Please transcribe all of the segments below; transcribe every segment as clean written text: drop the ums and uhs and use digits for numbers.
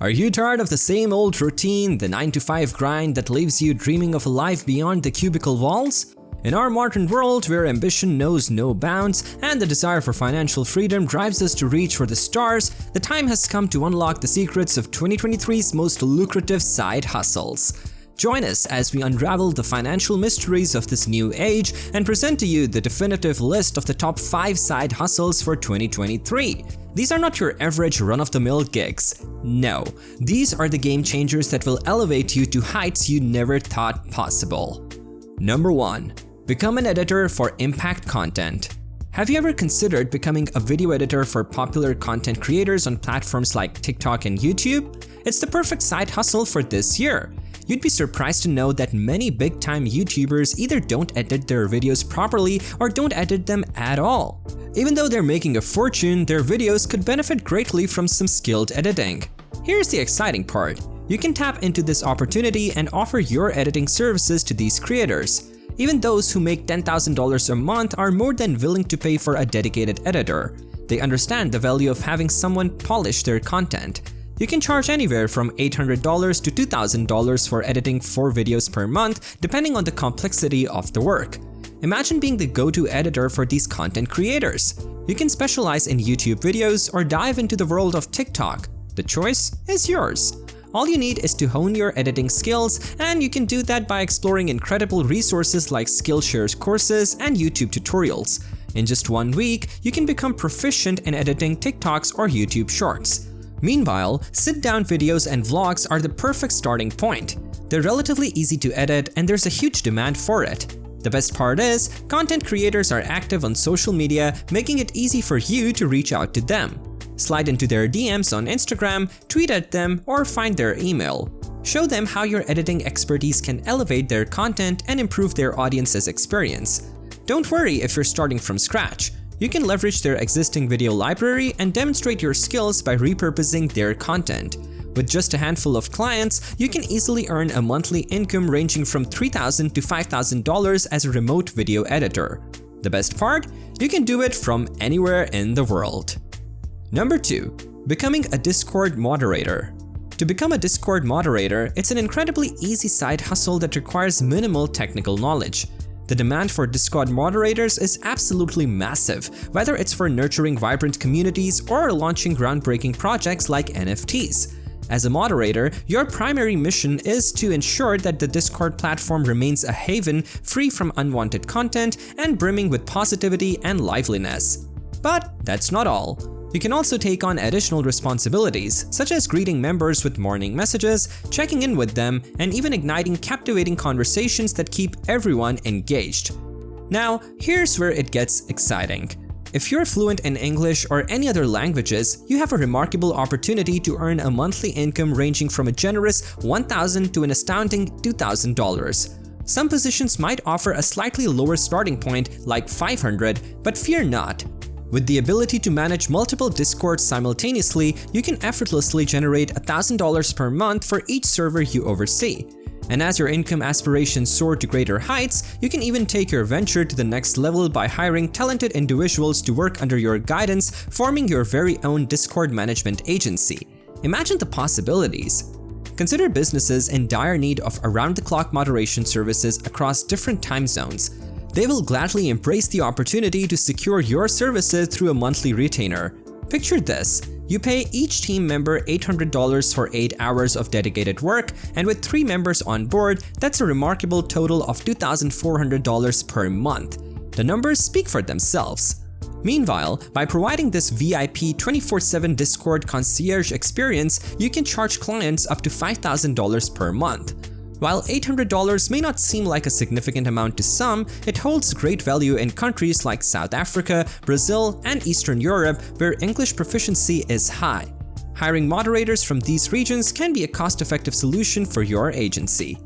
Are you tired of the same old routine, the 9-to-5 grind that leaves you dreaming of a life beyond the cubicle walls? In our modern world where ambition knows no bounds and the desire for financial freedom drives us to reach for the stars, the time has come to unlock the secrets of 2023's most lucrative side hustles. Join us as we unravel the financial mysteries of this new age and present to you the definitive list of the top 5 side hustles for 2023. These are not your average run-of-the-mill gigs. No, these are the game changers that will elevate you to heights you never thought possible. Number 1. Become an editor for impact content. Have you ever considered becoming a video editor for popular content creators on platforms like TikTok and YouTube? It's the perfect side hustle for this year. You'd be surprised to know that many big-time YouTubers either don't edit their videos properly or don't edit them at all. Even though they're making a fortune, their videos could benefit greatly from some skilled editing. Here's the exciting part. You can tap into this opportunity and offer your editing services to these creators. Even those who make $10,000 a month are more than willing to pay for a dedicated editor. They understand the value of having someone polish their content. You can charge anywhere from $800 to $2,000 for editing 4 videos per month, depending on the complexity of the work. Imagine being the go-to editor for these content creators. You can specialize in YouTube videos or dive into the world of TikTok. The choice is yours. All you need is to hone your editing skills, and you can do that by exploring incredible resources like Skillshare's courses and YouTube tutorials. In just 1 week, you can become proficient in editing TikToks or YouTube Shorts. Meanwhile, sit-down videos and vlogs are the perfect starting point. They're relatively easy to edit and there's a huge demand for it. The best part is, content creators are active on social media, making it easy for you to reach out to them. Slide into their DMs on Instagram, tweet at them, or find their email. Show them how your editing expertise can elevate their content and improve their audience's experience. Don't worry if you're starting from scratch. You can leverage their existing video library and demonstrate your skills by repurposing their content. With just a handful of clients, you can easily earn a monthly income ranging from $3,000 to $5,000 as a remote video editor. The best part? You can do it from anywhere in the world. Number 2. Becoming a Discord moderator. To become a Discord moderator, it's an incredibly easy side hustle that requires minimal technical knowledge. The demand for Discord moderators is absolutely massive, whether it's for nurturing vibrant communities or launching groundbreaking projects like NFTs. As a moderator, your primary mission is to ensure that the Discord platform remains a haven free from unwanted content and brimming with positivity and liveliness. But that's not all. You can also take on additional responsibilities, such as greeting members with morning messages, checking in with them, and even igniting captivating conversations that keep everyone engaged. Now, here's where it gets exciting. If you're fluent in English or any other languages, you have a remarkable opportunity to earn a monthly income ranging from a generous $1,000 to an astounding $2,000. Some positions might offer a slightly lower starting point, like $500, but fear not. With the ability to manage multiple Discords simultaneously, you can effortlessly generate $1,000 per month for each server you oversee. And as your income aspirations soar to greater heights, you can even take your venture to the next level by hiring talented individuals to work under your guidance, forming your very own Discord management agency. Imagine the possibilities. Consider businesses in dire need of around-the-clock moderation services across different time zones. They will gladly embrace the opportunity to secure your services through a monthly retainer. Picture this. You pay each team member $800 for 8 hours of dedicated work, and with 3 members on board, that's a remarkable total of $2,400 per month. The numbers speak for themselves. Meanwhile, by providing this VIP 24/7 Discord concierge experience, you can charge clients up to $5,000 per month. While $800 may not seem like a significant amount to some, it holds great value in countries like South Africa, Brazil, and Eastern Europe, where English proficiency is high. Hiring moderators from these regions can be a cost-effective solution for your agency.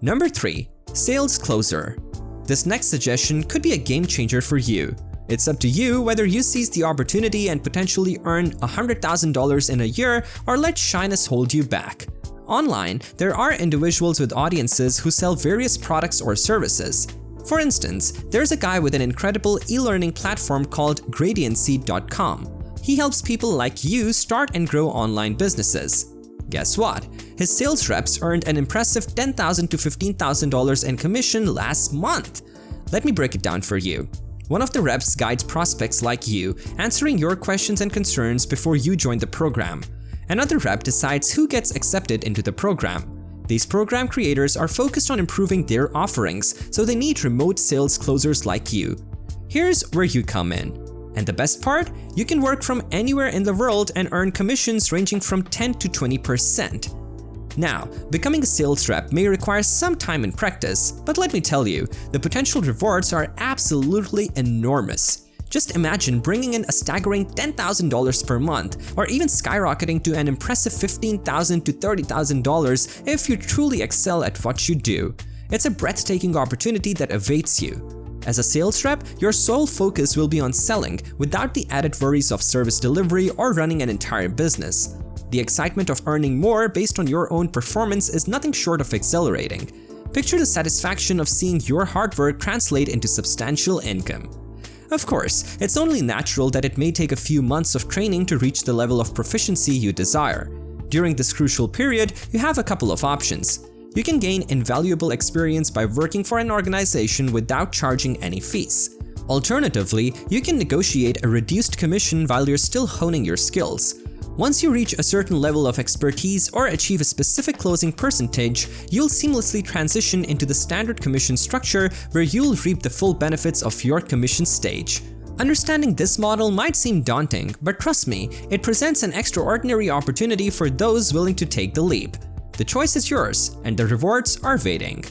Number 3. Sales Closer. This next suggestion could be a game changer for you. It's up to you whether you seize the opportunity and potentially earn $100,000 in a year or let shyness hold you back. Online, there are individuals with audiences who sell various products or services. For instance, there's a guy with an incredible e-learning platform called gradiency.com. He helps people like you start and grow online businesses. Guess what? His sales reps earned an impressive $10,000 to $15,000 in commission last month. Let me break it down for you. One of the reps guides prospects like you, answering your questions and concerns before you join the program. Another rep decides who gets accepted into the program. These program creators are focused on improving their offerings, so they need remote sales closers like you. Here's where you come in. And the best part? You can work from anywhere in the world and earn commissions ranging from 10 to 20%. Now, becoming a sales rep may require some time and practice, but let me tell you, the potential rewards are absolutely enormous. Just imagine bringing in a staggering $10,000 per month, or even skyrocketing to an impressive $15,000 to $30,000 if you truly excel at what you do. It's a breathtaking opportunity that awaits you. As a sales rep, your sole focus will be on selling without the added worries of service delivery or running an entire business. The excitement of earning more based on your own performance is nothing short of exhilarating. Picture the satisfaction of seeing your hard work translate into substantial income. Of course, it's only natural that it may take a few months of training to reach the level of proficiency you desire. During this crucial period, you have a couple of options. You can gain invaluable experience by working for an organization without charging any fees. Alternatively, you can negotiate a reduced commission while you're still honing your skills. Once you reach a certain level of expertise or achieve a specific closing percentage, you'll seamlessly transition into the standard commission structure where you'll reap the full benefits of your commission stage. Understanding this model might seem daunting, but trust me, it presents an extraordinary opportunity for those willing to take the leap. The choice is yours, and the rewards are waiting.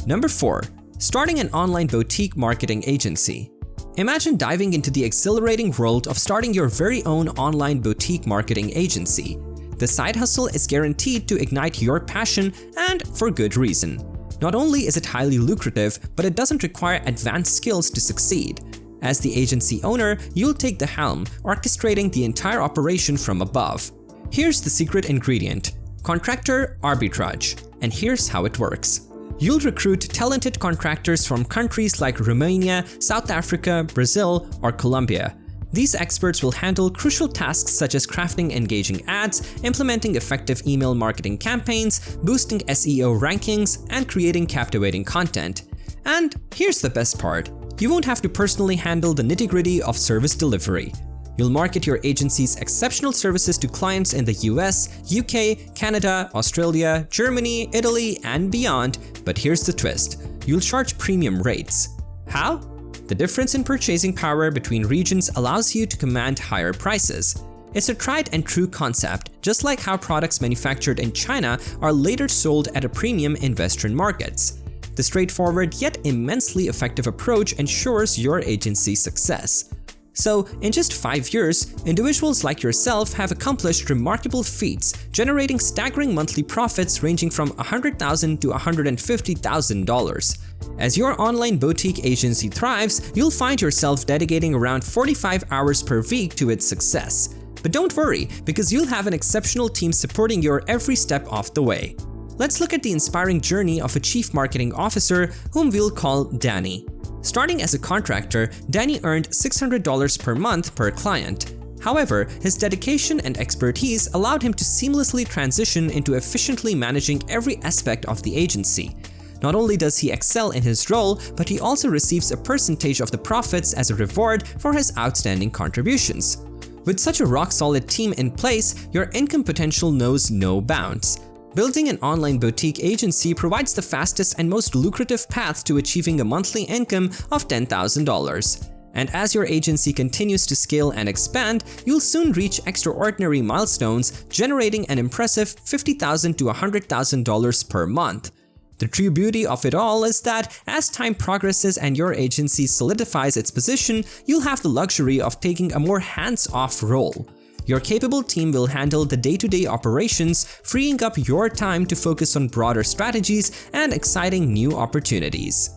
Number 4. Starting an online boutique marketing agency. Imagine diving into the exhilarating world of starting your very own online boutique marketing agency. The side hustle is guaranteed to ignite your passion, and for good reason. Not only is it highly lucrative, but it doesn't require advanced skills to succeed. As the agency owner, you'll take the helm, orchestrating the entire operation from above. Here's the secret ingredient: contractor arbitrage. And here's how it works. You'll recruit talented contractors from countries like Romania, South Africa, Brazil, or Colombia. These experts will handle crucial tasks such as crafting engaging ads, implementing effective email marketing campaigns, boosting SEO rankings, and creating captivating content. And here's the best part: you won't have to personally handle the nitty-gritty of service delivery. You'll market your agency's exceptional services to clients in the US, UK, Canada, Australia, Germany, Italy, and beyond. But here's the twist: you'll charge premium rates. How? The difference in purchasing power between regions allows you to command higher prices. It's a tried and true concept, just like how products manufactured in China are later sold at a premium in Western markets. The straightforward yet immensely effective approach ensures your agency's success. So, in just 5 years, individuals like yourself have accomplished remarkable feats, generating staggering monthly profits ranging from $100,000 to $150,000. As your online boutique agency thrives, you'll find yourself dedicating around 45 hours per week to its success. But don't worry, because you'll have an exceptional team supporting your every step of the way. Let's look at the inspiring journey of a chief marketing officer whom we'll call Danny. Starting as a contractor, Danny earned $600 per month per client. However, his dedication and expertise allowed him to seamlessly transition into efficiently managing every aspect of the agency. Not only does he excel in his role, but he also receives a percentage of the profits as a reward for his outstanding contributions. With such a rock-solid team in place, your income potential knows no bounds. Building an online boutique agency provides the fastest and most lucrative path to achieving a monthly income of $10,000. And as your agency continues to scale and expand, you'll soon reach extraordinary milestones, generating an impressive $50,000 to $100,000 per month. The true beauty of it all is that as time progresses and your agency solidifies its position, you'll have the luxury of taking a more hands-off role. Your capable team will handle the day-to-day operations, freeing up your time to focus on broader strategies and exciting new opportunities.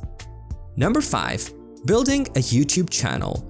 Number 5. Building a YouTube channel.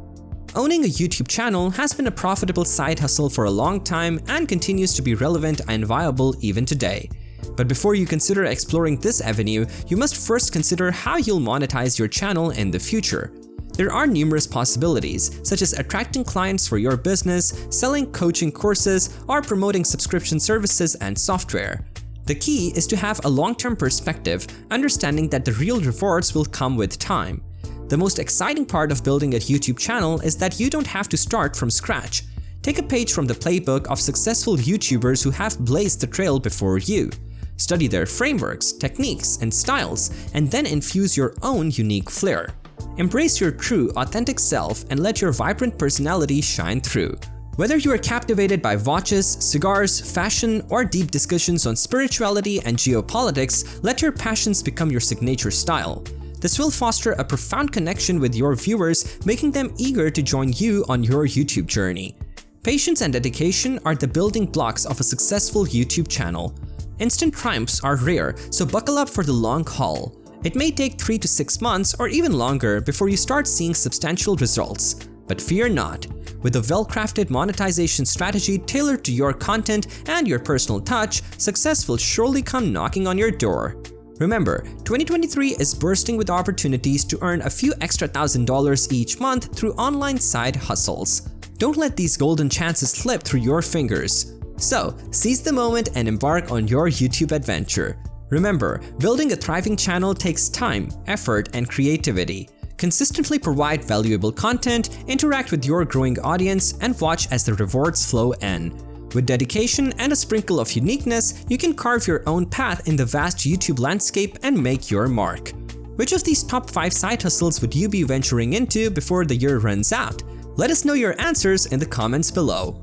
Owning a YouTube channel has been a profitable side hustle for a long time and continues to be relevant and viable even today. But before you consider exploring this avenue, you must first consider how you'll monetize your channel in the future. There are numerous possibilities, such as attracting clients for your business, selling coaching courses, or promoting subscription services and software. The key is to have a long-term perspective, understanding that the real rewards will come with time. The most exciting part of building a YouTube channel is that you don't have to start from scratch. Take a page from the playbook of successful YouTubers who have blazed the trail before you. Study their frameworks, techniques, and styles, and then infuse your own unique flair. Embrace your true, authentic self and let your vibrant personality shine through. Whether you are captivated by watches, cigars, fashion, or deep discussions on spirituality and geopolitics, let your passions become your signature style. This will foster a profound connection with your viewers, making them eager to join you on your YouTube journey. Patience and dedication are the building blocks of a successful YouTube channel. Instant triumphs are rare, so buckle up for the long haul. It may take 3 to 6 months or even longer before you start seeing substantial results. But fear not. With a well-crafted monetization strategy tailored to your content and your personal touch, success will surely come knocking on your door. Remember, 2023 is bursting with opportunities to earn a few extra $1,000s each month through online side hustles. Don't let these golden chances slip through your fingers. So, seize the moment and embark on your YouTube adventure. Remember, building a thriving channel takes time, effort, and creativity. Consistently provide valuable content, interact with your growing audience, and watch as the rewards flow in. With dedication and a sprinkle of uniqueness, you can carve your own path in the vast YouTube landscape and make your mark. Which of these top 5 side hustles would you be venturing into before the year runs out? Let us know your answers in the comments below.